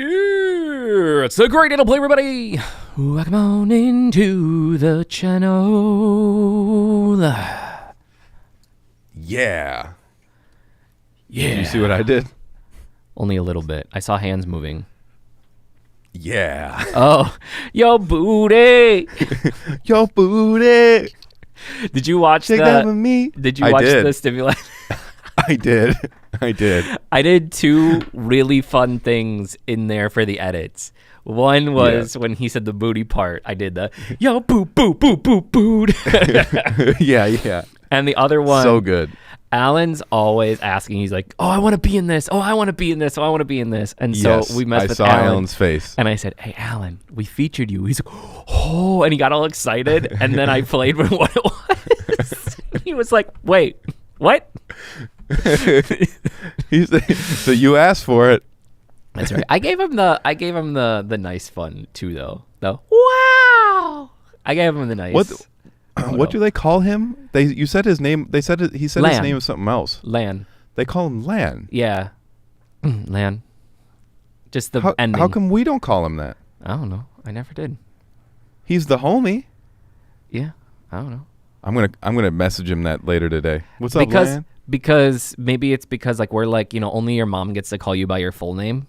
It's the great little play, everybody. Welcome on into the channel. Yeah. Yeah. Did you see what I did? Only a little bit. I saw hands moving. Yeah. Oh, yo booty. Yo booty. Did you watch Take that with me. Did you watch the stimuli? I did. I did two really fun things in there for the edits. One was when he said the booty part. I did the yo boo boo boo boo booed. Yeah. And the other one, so good. Alan's always asking. He's like, "Oh, I want to be in this. Oh, I want to be in this. Oh, I want to be in this." And so we messed with Alan. I saw Alan's face, and I said, "Hey, Alan, we featured you." He's like, "Oh," and he got all excited. And then I played with what it was. He was like, "Wait, what?" So you asked for it. That's right. I gave him the nice fun too, though. Wow. I gave him the nice. What do they call him? You said his name. He said Lan. his name is something else. Lan. They call him Lan. Yeah. Lan. Just the ending. How come we don't call him that? I don't know. I never did. He's the homie. Yeah. I don't know. I'm gonna message him that later today. What's up, Lan? Because maybe it's because we're only your mom gets to call you by your full name.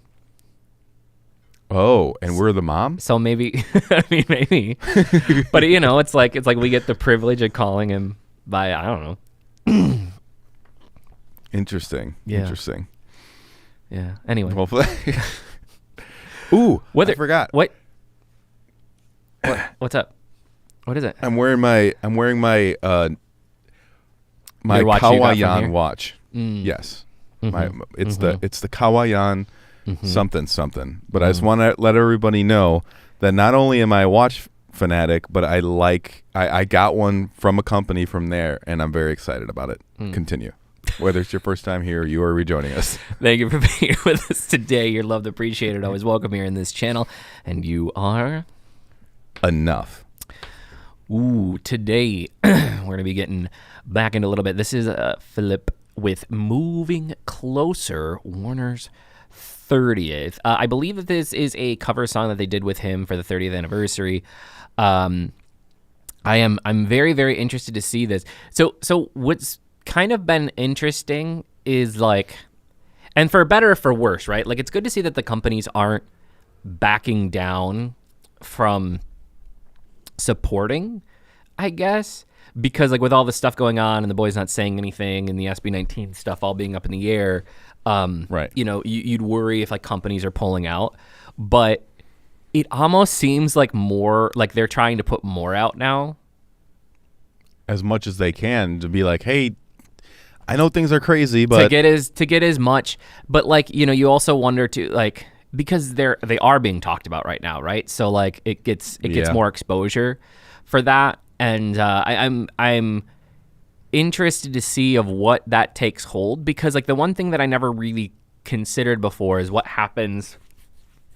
Oh, and we're the mom? So maybe, I mean, maybe. But, it's like we get the privilege of calling him by, I don't know. Interesting. Yeah. Interesting. Yeah. Anyway. Hopefully. Ooh, I forgot. What's up? What is it? I'm wearing my Kawayan watch. Yes. Mm-hmm. It's the Kawayan something. But I just want to let everybody know that not only am I a watch fanatic, but I got one from a company from there, and I'm very excited about it. Continue. Whether it's your first time here or you are rejoining us. Thank you for being here with us today. You're loved, appreciated, always welcome here in this channel. And you are? Enough. Ooh, today we're going to be getting back into a little bit. This is Philip with Moving Closer, Warner's 30th. I believe that this is a cover song that they did with him for the 30th anniversary. I'm very, very interested to see this. So what's kind of been interesting is and for better or for worse, right? It's good to see that the companies aren't backing down from supporting, I guess, because with all the stuff going on and the boys not saying anything and the SB19 stuff all being up in the air, right? You'd worry if companies are pulling out, but it almost seems more like they're trying to put more out now, as much as they can, to be like, hey, I know things are crazy, but to get as much, but you also wonder too, because they are being talked about right now, right? So it gets more exposure for that, and I'm interested to see of what that takes hold, because the one thing that I never really considered before is what happens.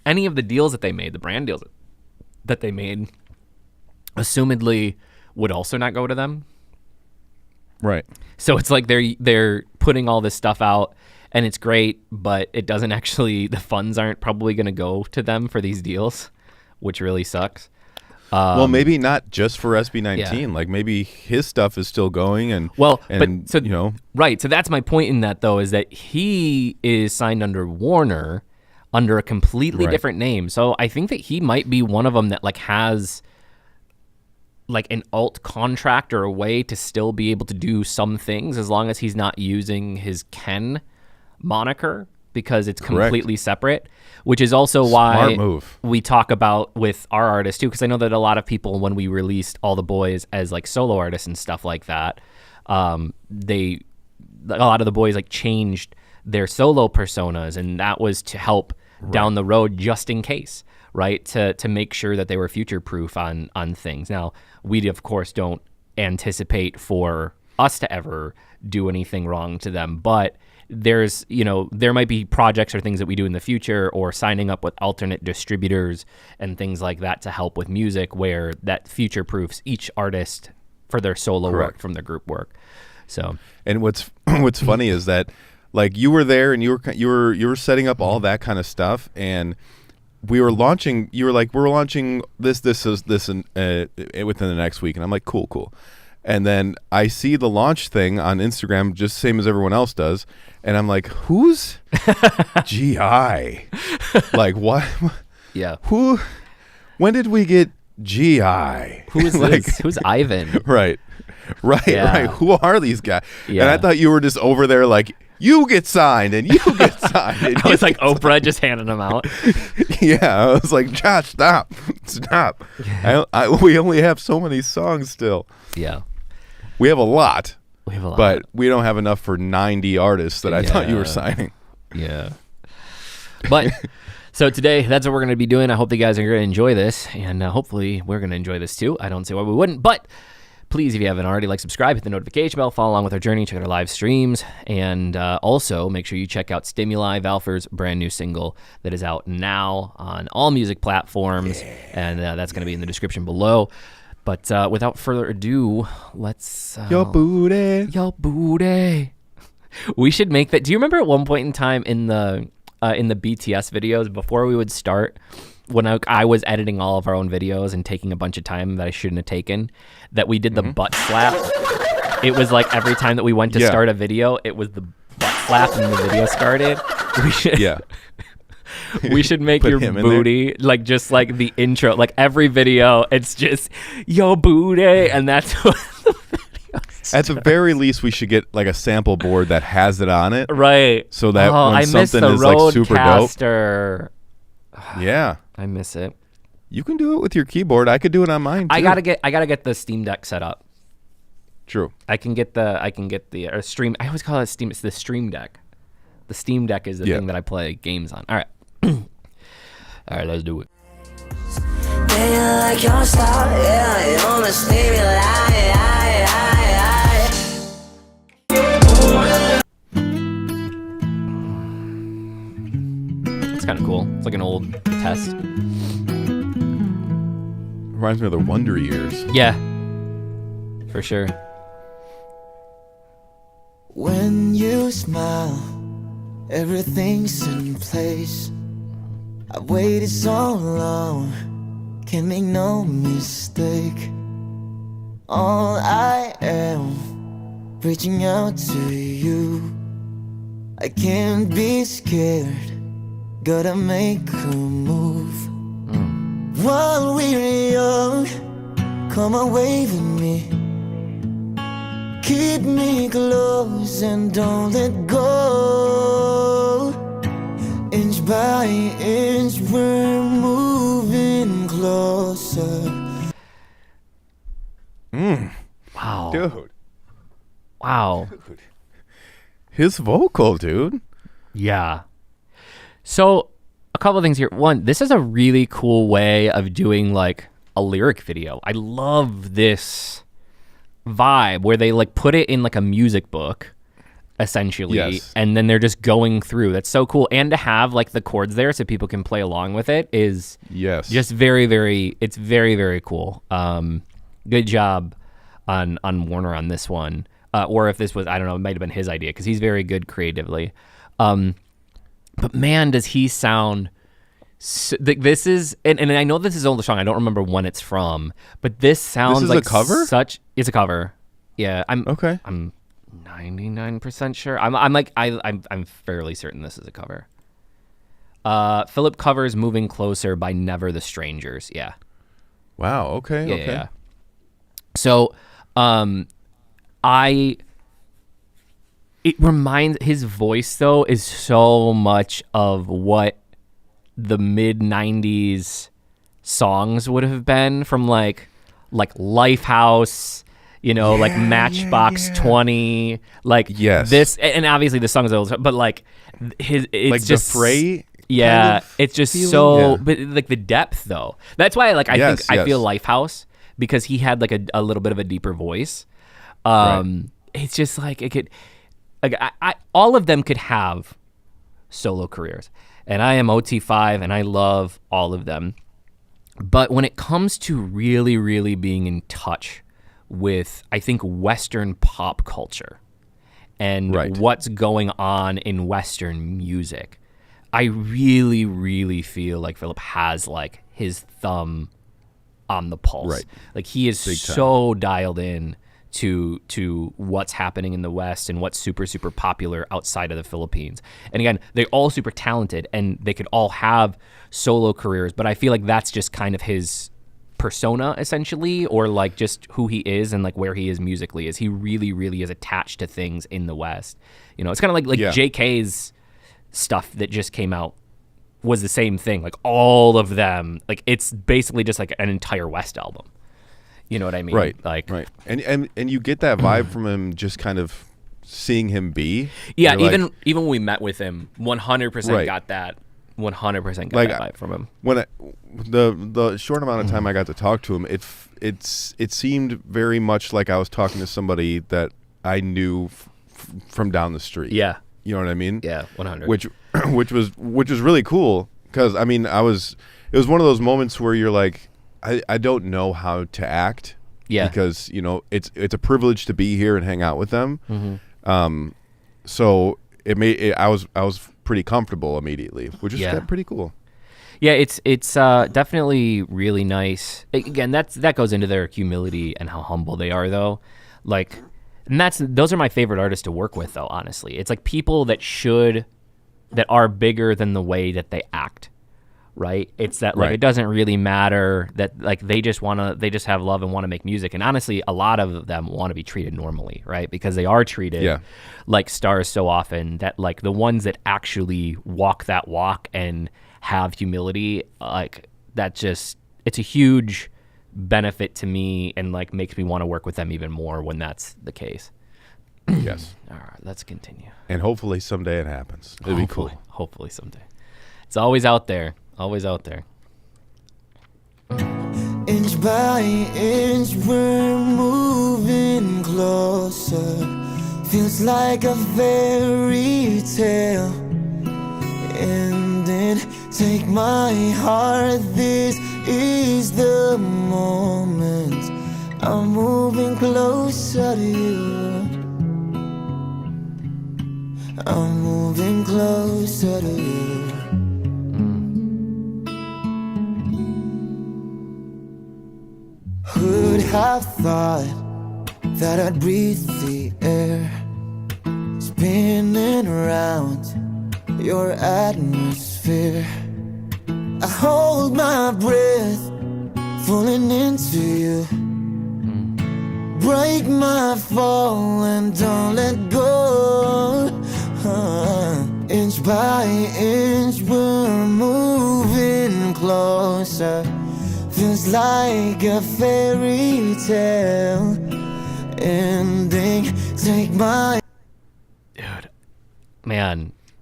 Any of the deals that they made, the brand deals that they made, assumedly would also not go to them, right? So it's they're putting all this stuff out. And it's great, but it doesn't actually, the funds aren't probably going to go to them for these deals, which really sucks. Well, maybe not just for SB19. Yeah. Maybe his stuff is still going. Right. So that's my point in that, though, is that he is signed under Warner under a completely different name. So I think that he might be one of them that has an alt contract or a way to still be able to do some things as long as he's not using his Ken moniker, because it's completely separate, which is also why we talk about with our artists too, because I know that a lot of people, when we released All the Boys as solo artists and stuff like that, a lot of the boys changed their solo personas, and that was to help down the road just in case, right, to make sure that they were future proof on things. Now, we of course don't anticipate for us to ever do anything wrong to them, but there's, there might be projects or things that we do in the future, or signing up with alternate distributors and things like that to help with music, where that future proofs each artist for their solo work from their group work. So, and what's funny is that you were there and you were setting up all that kind of stuff, and we were launching. You were like, we're launching this, and within the next week, and I'm like, cool. And then I see the launch thing on Instagram, just same as everyone else does, and I'm like, who's GI? Like what? Yeah. Who? When did we get GI? Who is like, this? Who's Ivan? Right. Who are these guys? Yeah. And I thought you were just over there like, you get signed and you get signed. And I was like Oprah just handing them out. Yeah, I was like, Josh, stop. Yeah. We only have so many songs still. Yeah. We have a lot. But we don't have enough for 90 artists that I thought you were signing. Yeah. But so today, that's what we're going to be doing. I hope you guys are going to enjoy this, and hopefully we're going to enjoy this too. I don't see why we wouldn't, but please, if you haven't already, like, subscribe, hit the notification bell, follow along with our journey, check out our live streams, and also make sure you check out Stimuli, Valfer's brand new single that is out now on all music platforms, and that's going to be in the description below. But without further ado, let's... Your booty. We should make that... Do you remember at one point in time in the BTS videos, before we would start, when I was editing all of our own videos and taking a bunch of time that I shouldn't have taken, that we did the butt slap? It was like every time that we went to start a video, it was the butt slap and the video started. We should... Yeah. We should make your booty like just like the intro. Like every video, it's just yo booty, and that's what the video starts. At the very least, we should get like a sample board that has it on it, right? So that when something is like super dope, yeah, I miss it. You can do it with your keyboard. I could do it on mine too. I gotta get the Steam Deck set up. True. I can get the stream. I always call it Steam. It's the Stream Deck. The Steam Deck is the thing that I play games on. All right. All right, let's do it. It's kind of cool. It's like an old test. Reminds me of the Wonder Years. Yeah, for sure. When you smile, everything's in place. I've waited so long, can't make no mistake. All I am, reaching out to you. I can't be scared, gotta make a move. While we're young, come away with me. Keep me close and don't let go. Inch by inch, we're moving closer. Wow. Dude. Wow. Dude. His vocal, dude. Yeah. So, a couple of things here. One, this is a really cool way of doing like a lyric video. I love this vibe where they like put it in like a music book essentially, and then they're just going through. That's so cool. And to have like the chords there so people can play along with it is just very, very, it's very, very cool. Good job on Warner on this one. Or if this was, I don't know, it might have been his idea because he's very good creatively. But man, does he sound... this is, and I know this is an older song. I don't remember when it's from, but this sounds this is like a cover? It's a cover. Yeah, I'm 99% sure. I'm fairly certain this is a cover. Philip covers "Moving Closer" by Never the Strangers. Yeah. Wow. Okay. Yeah, okay. yeah. So, it reminds, his voice though is so much of what the mid 90s songs would have been from like Lifehouse, like Matchbox 20, like this, and obviously the song is old, but like it's like just the fray. Yeah, kind of it's just feeling? so, but like the depth though. That's why I feel Lifehouse, because he had like a little bit of a deeper voice. It's just like it could, like all of them could have solo careers, and I am OT5 and I love all of them. But when it comes to really, really being in touch with, I think, Western pop culture and what's going on in Western music, I really, really feel like Philip has like his thumb on the pulse. Right. Like he is so dialed in to what's happening in the West and what's super, super popular outside of the Philippines. And again, they're all super talented and they could all have solo careers, but I feel like that's just kind of his persona essentially, or like just who he is and like where he is musically, is he really, really is attached to things in the West. You know, it's kind of like JK's stuff that just came out was the same thing. Like all of them, like it's basically just like an entire West album. You know what I mean? Right. Like, right. And you get that vibe from him just kind of seeing him be. Yeah. Even when we met with him, 100% got that. 100% got that vibe from him. When the short amount of time I got to talk to him, it seemed very much like I was talking to somebody that I knew from down the street. Yeah. You know what I mean? Yeah, 100. Which was really cool, because I mean it was one of those moments where you're like, I don't know how to act. Yeah. Because you know it's a privilege to be here and hang out with them. Mm-hmm. So I was pretty comfortable immediately, which is pretty cool. Yeah, it's definitely really nice. Again, that goes into their humility and how humble they are, though. Like, and those are my favorite artists to work with, though. Honestly, it's like people that are bigger than the way that they act. Right? It's that like it doesn't really matter that like they just have love and want to make music. And honestly, a lot of them want to be treated normally, right? Because they are treated like stars so often, that like the ones that actually walk that walk and have humility, like that just, it's a huge benefit to me and like makes me want to work with them even more when that's the case. Yes. All right, let's continue. And hopefully someday it happens. It'd be cool. Hopefully someday. It's always out there. Always out there. Inch by inch, we're moving closer. Feels like a fairy tale ending. Take my heart, this is the moment. I'm moving closer to you. I'm moving closer to you. Who'd have thought that I'd breathe the air, spinning around your atmosphere. I hold my breath, falling into you. Break my fall and don't let go. Inch by inch, we're moving closer. Feels like a fairy tale ending. Take my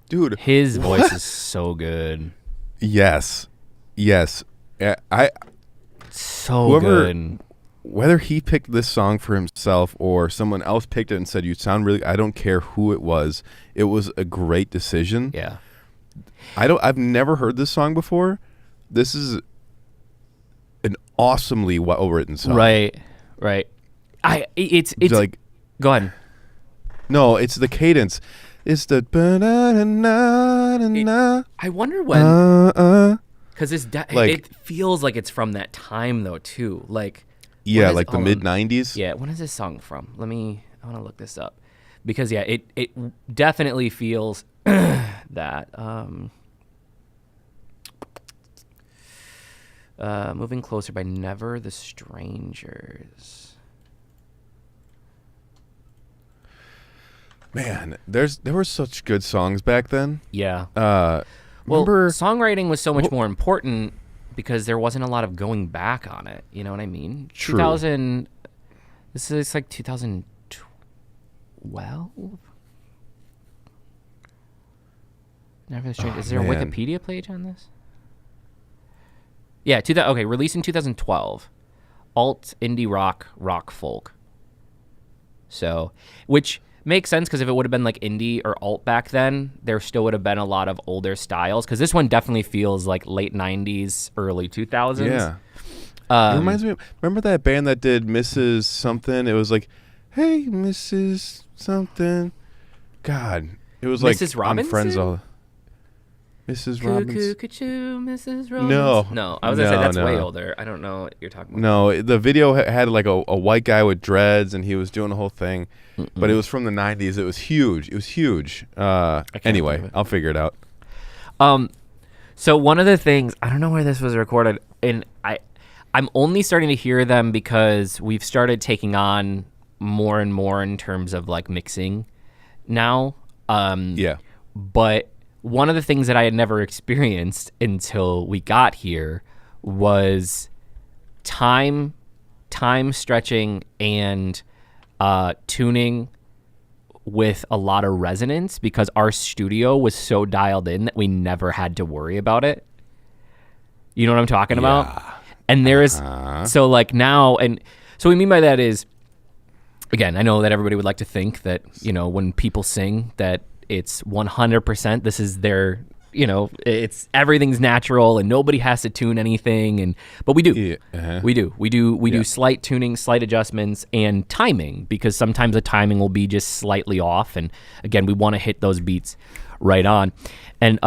dude, his voice is so good. Yes. So good. Whether he picked this song for himself or someone else picked it and said you sound really, I don't care who it was a great decision. Yeah. I've never heard this song before. This is an awesomely well written song. Right. It's like, go ahead. No, it's the cadence. It's the I wonder when, because it feels like it's from that time though too. Like like the mid 90s. Yeah, when is this song from? I want to look this up, because it definitely feels that. Moving Closer by Never the Strangers. Man, there were such good songs back then. Yeah. Well, songwriting was so much more important because there wasn't a lot of going back on it. You know what I mean? True. This is like 2012? Never the Strangers. Is there a Wikipedia page on this? Yeah, released in 2012. Alt, indie rock folk. So, which makes sense because if it would have been like indie or alt back then, there still would have been a lot of older styles, because this one definitely feels like late 90s, early 2000s. Yeah. It reminds me, remember that band that did Mrs. Something? It was like, hey, Mrs. Something. God. It was like Mrs. Robinson? Friends all. Mrs. Robbins. Cuckoo, Mrs. Robbins. No, I was gonna say that's way older. I don't know what you're talking about. No, the video had like a white guy with dreads, and he was doing the whole thing. But it was from the 90s. It was huge. Anyway, I'll figure it out. So one of the things, I don't know where this was recorded, and I'm only starting to hear them because we've started taking on more and more in terms of like mixing now. But one of the things that I had never experienced until we got here was time stretching and tuning with a lot of resonance, because our studio was so dialed in that we never had to worry about it. You know what I'm talking about? And there is, so like now, and so what we mean by that is, again, I know that everybody would like to think that, you know, when people sing that it's 100%, this is their, you know, it's everything's natural and nobody has to tune anything. But we do. We do slight tuning, slight adjustments, and timing, because sometimes the timing will be just slightly off. And again, we want to hit those beats right on. And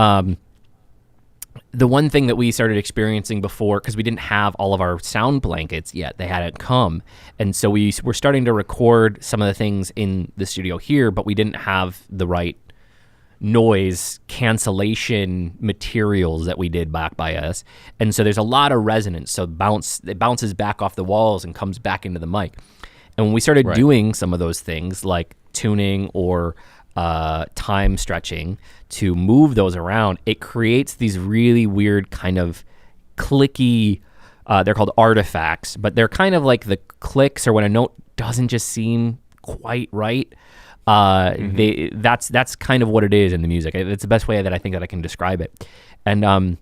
the one thing that we started experiencing before, because we didn't have all of our sound blankets yet, they hadn't come. And so we were starting to record some of the things in the studio here, but we didn't have the right noise cancellation materials that we did back by us. And so there's a lot of resonance. So it bounces back off the walls and comes back into the mic. And when we started doing some of those things like tuning or time stretching to move those around, it creates these really weird kind of clicky, they're called artifacts, but they're kind of like the clicks or when a note doesn't just seem quite right. That's kind of what it is in the music. It's the best way that I think that I can describe it. And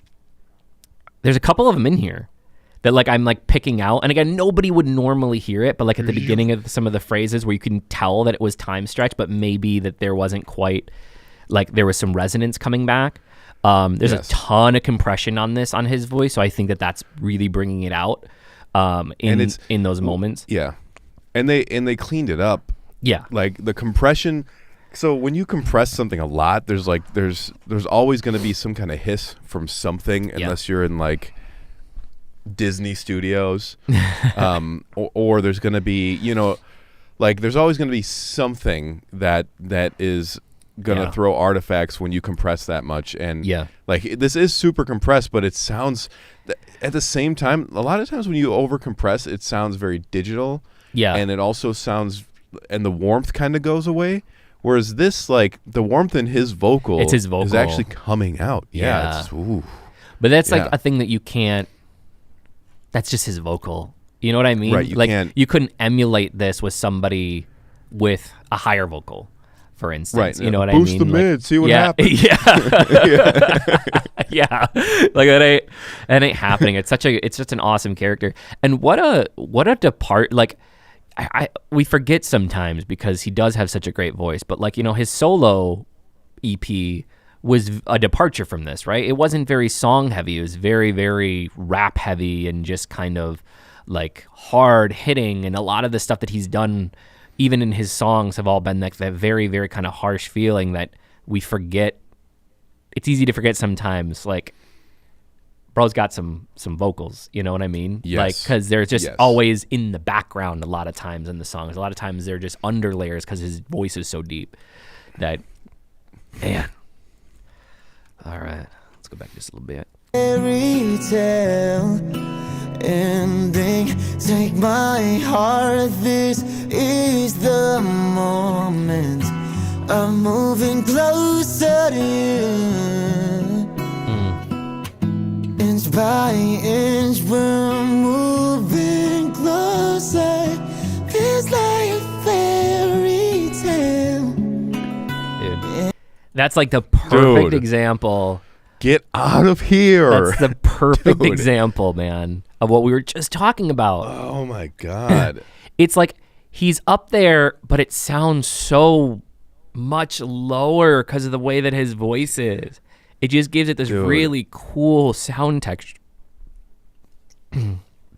there's a couple of them in here that like I'm like picking out. And again, nobody would normally hear it, but like at the beginning of some of the phrases where you can tell that it was time stretched, but maybe that there wasn't quite, like there was some resonance coming back. There's a ton of compression on his voice, so I think that that's really bringing it out in those moments. Yeah, and they cleaned it up. Yeah, like the compression. So when you compress something a lot, there's always going to be some kind of hiss from something, unless you're in like Disney Studios, or there's going to be, you know, like there's always going to be something that is going to throw artifacts when you compress that much. And like this is super compressed, but it sounds at the same time, a lot of times when you over compress, it sounds very digital. Yeah, and it also sounds, and the warmth kind of goes away. Whereas this, like the warmth in his vocal, is actually coming out. Yeah. But that's like a thing that you can't. That's just his vocal. You know what I mean? Right. You couldn't emulate this with somebody with a higher vocal, for instance. Right. You know what I mean? Boost the mid, see what happens. Yeah. Like that ain't happening. It's just an awesome character. And what a depart. Like we forget sometimes because he does have such a great voice. But like, you know, his solo EP was a departure from this, right? It wasn't very song heavy. It was very, very rap heavy and just kind of like hard hitting. And a lot of the stuff that he's done, even in his songs, have all been like that very, very kind of harsh feeling that we forget. It's easy to forget sometimes. Like, bro's got some vocals, you know what I mean? Yes. Like, because they're just always in the background a lot of times in the songs. A lot of times they're just under layers because his voice is so deep that, man. All right, let's go back just a little bit. Fairy tale ending, take my heart, this is the moment. I'm moving closer to you. Inch by inch, we're moving closer. Feels like a fairy tale. Dude. That's like the perfect example. Get out of here. That's the perfect example, man, of what we were just talking about. Oh, my God. It's like he's up there, but it sounds so much lower because of the way that his voice is. It just gives it this really cool sound texture.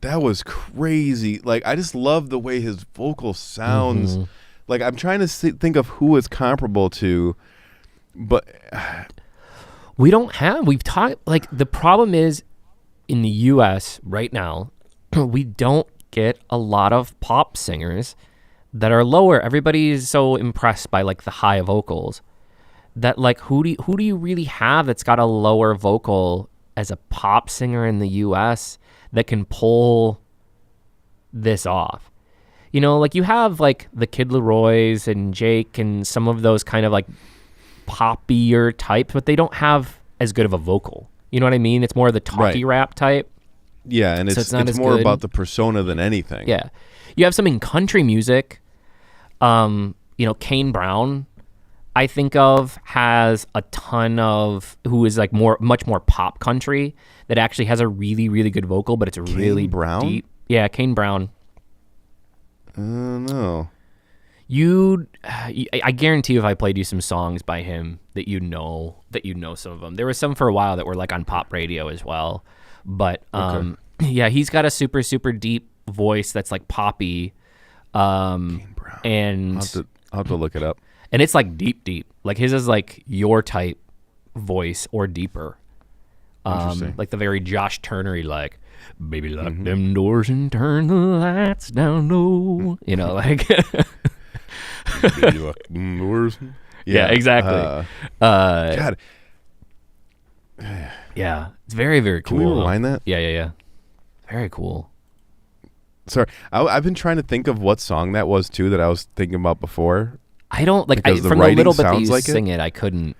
That was crazy. Like, I just love the way his vocal sounds. Like, I'm trying to think of who is comparable to... But we've talked, like, the problem is in the US right now, we don't get a lot of pop singers that are lower. Everybody is so impressed by like the high vocals that like who do you really have that's got a lower vocal as a pop singer in the US that can pull this off? You know, like you have like the Kid Leroys and Jake and some of those kind of like poppier types, but they don't have as good of a vocal. You know what I mean? It's more of the talky rap type. Yeah, and so it's not more good. about the persona than anything. Yeah. You have some in country music. You know, Kane Brown, I think of, has a ton of, who is like much more pop country that actually has a really, really good vocal, but it's really Brown? deep. Yeah, Kane Brown. No. I guarantee if I played you some songs by him that you know some of them. There was some for a while that were like on pop radio as well, but yeah, he's got a super, super deep voice that's like poppy. Kane Brown. And I'll have to look it up. And it's like deep. Like his is like your type voice or deeper. Like the very Josh Turner-y, like, baby, lock them doors and turn the lights down low. You know, like. Baby, lock them doors. Yeah, exactly. God. Yeah, it's very, very cool. Can we rewind that? Yeah. Very cool. Sorry, I've been trying to think of what song that was too that I was thinking about before. I don't like because from the little bit that you like sing it. I couldn't.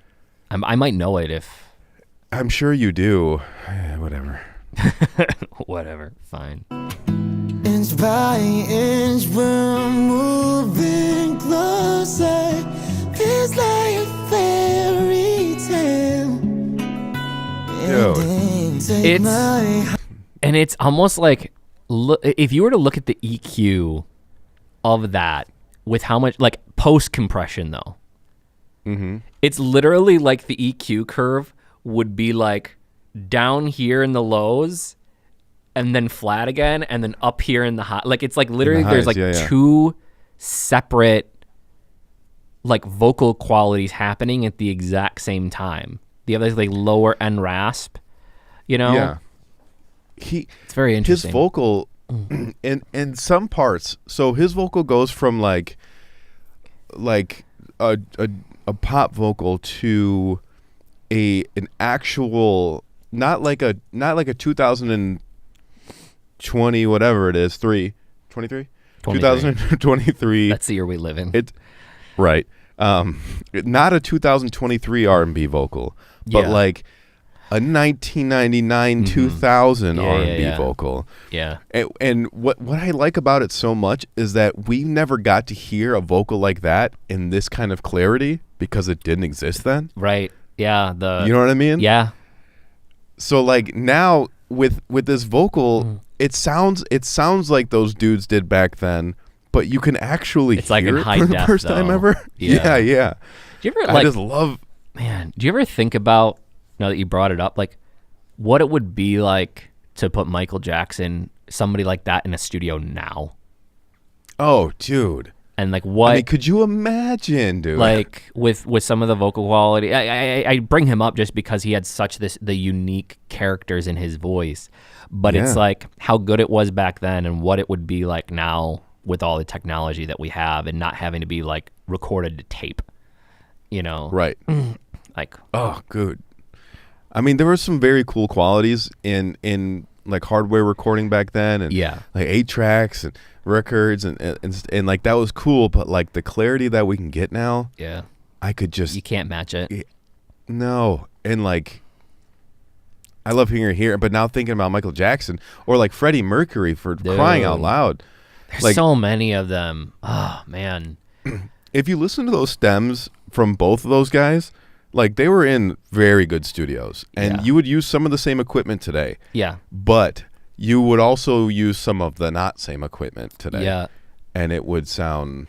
I might know it if. I'm sure you do. Whatever. Whatever. Fine. Inch by inch, we're moving closer. Feels like a fairy tale. It's almost like if you were to look at the EQ of that with how much like post compression though, it's literally like the EQ curve would be like down here in the lows and then flat again and then up here in the high. Like it's like literally there's like two separate like vocal qualities happening at the exact same time. The other is like lower end rasp, you know? Yeah. It's very interesting. His vocal in some parts, so his vocal goes from like a pop vocal to an actual not like a 2020 whatever it is 2023. That's the year we live in. Right. Not a 2023 R&B vocal, but like a 1999 2000 R&B vocal. Yeah. And what I like about it so much is that we never got to hear a vocal like that in this kind of clarity because it didn't exist then. Right. Yeah. You know what I mean? Yeah. So like now with this vocal, it sounds like those dudes did back then, but you can actually it's like hear in it high for def, the first time ever. Yeah. Yeah. Do you ever I just love. Man, do you ever think about, now that you brought it up, like what it would be like to put Michael Jackson, somebody like that, in a studio now? Oh, dude. And like what? I mean, could you imagine, dude? Like with some of the vocal quality, I bring him up just because he had such the unique characters in his voice, but it's like how good it was back then and what it would be like now with all the technology that we have and not having to be like recorded to tape, you know? Right. Like, oh, good. I mean, there were some very cool qualities in like hardware recording back then, and like 8-tracks and records and like that was cool, but like the clarity that we can get now, I could just, you can't match it. No. And like I love hearing it here, but now thinking about Michael Jackson or like Freddie Mercury, for crying out loud, there's like so many of them. Oh man. If you listen to those stems from both of those guys, like they were in very good studios, and you would use some of the same equipment today. Yeah. But you would also use some of the not same equipment today. Yeah. And it would sound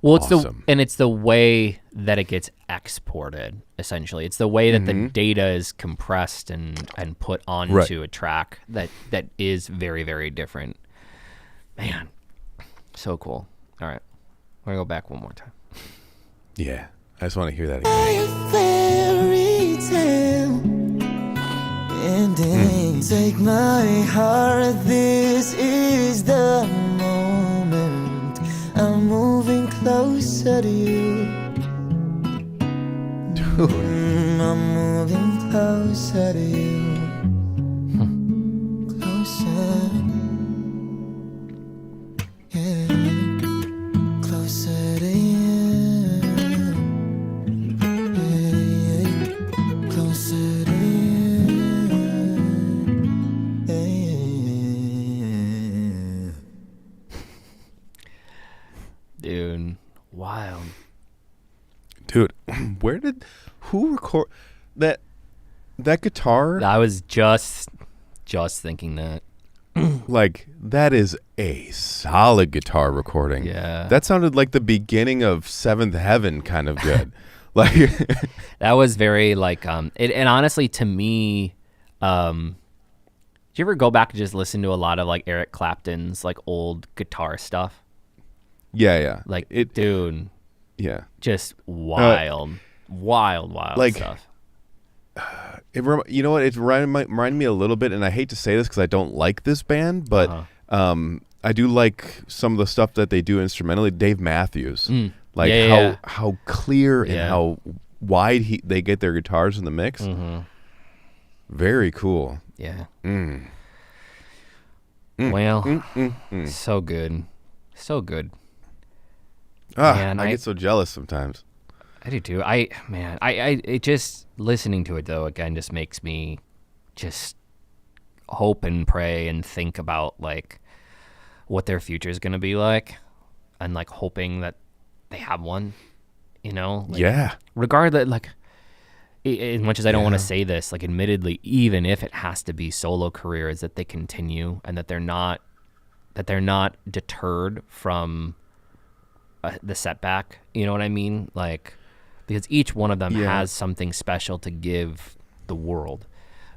well, it's awesome. It's the way that it gets exported, essentially. It's the way that the data is compressed and put onto a track that is very, very different. Man, so cool. All right. We're going to go back one more time. Yeah. I just want to hear that again. A fairy tale ending. Take my heart, this is the moment. I'm moving closer to you. Dude. I'm moving closer to you. Closer. Yeah. Closer to you. Dude, wild. Dude, who record that guitar? I was just thinking that. Like, that is a solid guitar recording. Yeah. That sounded like the beginning of Seventh Heaven kind of good. Like that was very like and honestly to me, do you ever go back and just listen to a lot of like Eric Clapton's like old guitar stuff? Yeah. Like it, dude. Yeah. Just wild like, stuff. You know what? It reminded me a little bit, and I hate to say this because I don't like this band, but I do like some of the stuff that they do instrumentally. Dave Matthews. Like how clear and how wide they get their guitars in the mix. Very cool. Yeah. Well, so good. So good. Man, I get so jealous sometimes. I do too. It just listening to it though again just makes me just hope and pray and think about like what their future is going to be like, and like hoping that they have one, you know? Like, yeah. Regardless, like as much as I don't want to say this, like admittedly, even if it has to be solo careers, that they continue and that they're not deterred from the setback. You know what I mean? Like, because each one of them has something special to give the world.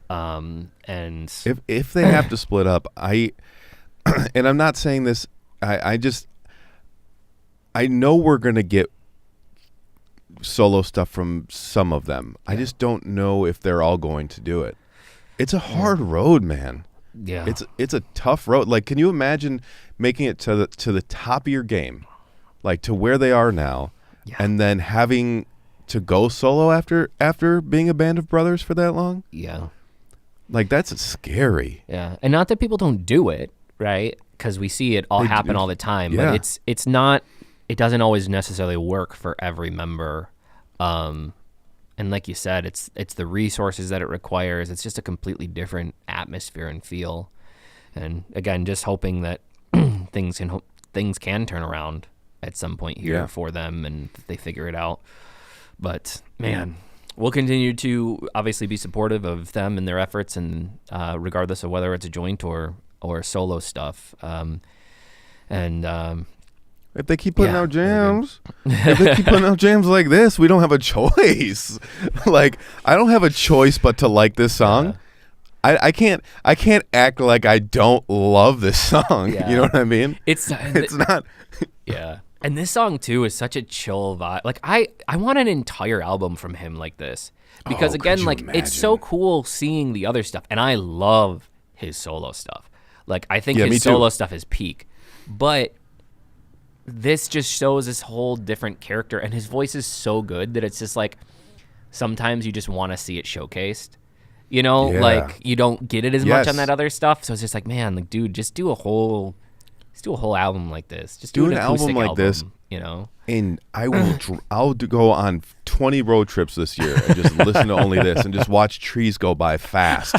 And if they have to split up, and I'm not saying this, I know we're going to get solo stuff from some of them. I just don't know if they're all going to do it. It's a hard road, man. Yeah. It's a tough road. Like, can you imagine making it to the top of your game, like to where they are now, and then having to go solo after being a band of brothers for that long? Yeah. Like, that's scary. Yeah. And not that people don't do it, right? Because we see it all happen all the time. Yeah. But it's not, it doesn't always necessarily work for every member. And like you said, it's the resources that it requires. It's just a completely different atmosphere and feel. And again, just hoping that things can turn around at some point here for them and they figure it out. But man, we'll continue to obviously be supportive of them and their efforts, and regardless of whether it's a joint or solo stuff. If they keep putting out jams, like this, we don't have a choice. Like, I don't have a choice but to like this song. I can't act like I don't love this song. Yeah. You know what I mean? It's not. Yeah. And this song too is such a chill vibe. Like I want an entire album from him like this, because again, like it's so cool seeing the other stuff, and I love his solo stuff. Like I think his solo stuff is peak, but this just shows this whole different character, and his voice is so good that it's just like sometimes you just want to see it showcased. You know, like you don't get it as much on that other stuff. So it's just like, man, like, dude, just do a whole album like this. Just do an album like this, you know. And I'll go on 20 road trips this year and just listen to only this and just watch trees go by fast.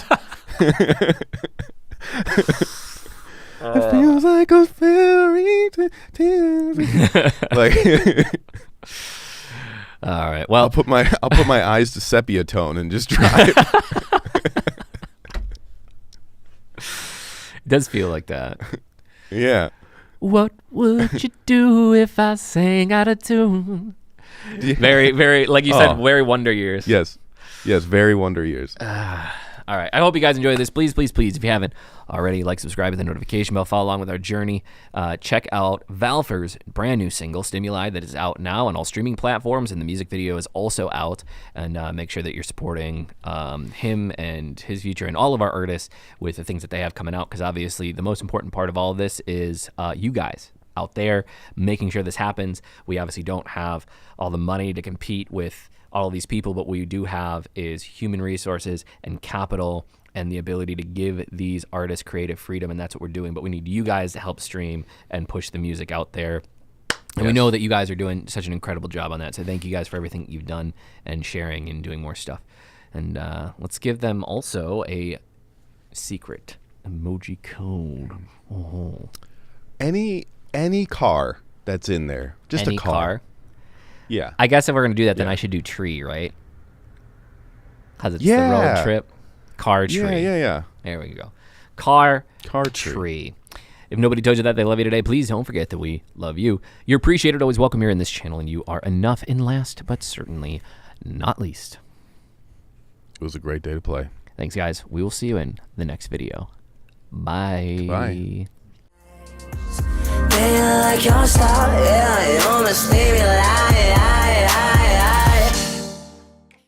It feels like a fairy tale. Like, all right. Well, I'll put my eyes to sepia tone and just drive. It does feel like that. Yeah. What would you do if I sang out of tune? Yeah. Very, very, like you said, very Wonder Years. Yes, very Wonder Years. All right. I hope you guys enjoy this. Please, please, please, if you haven't already, like, subscribe, with the notification bell, follow along with our journey. Check out Valfer's brand new single, Stimuli, that is out now on all streaming platforms, and the music video is also out. And make sure that you're supporting him and his future and all of our artists with the things that they have coming out, because obviously the most important part of all of this is you guys out there making sure this happens. We obviously don't have all the money to compete with all of these people, but what we do have is human resources and capital and the ability to give these artists creative freedom, and that's what we're doing. But we need you guys to help stream and push the music out there. And we know that you guys are doing such an incredible job on that. So thank you guys for everything you've done and sharing and doing more stuff. And let's give them also a secret emoji code. Oh. Any car that's in there, just Any a car. Yeah. I guess if we're gonna do that, then I should do tree, right? Because it's the road trip. Car tree. Yeah. There we go. Car tree. tree. If nobody told you that they love you today, please don't forget that we love you. You're appreciated, always welcome here in this channel, and you are enough. And last but certainly not least, it was a great day to play. Thanks, guys. We will see you in the next video. Bye. Bye. Yeah, like your style, yeah, you almost made me lie.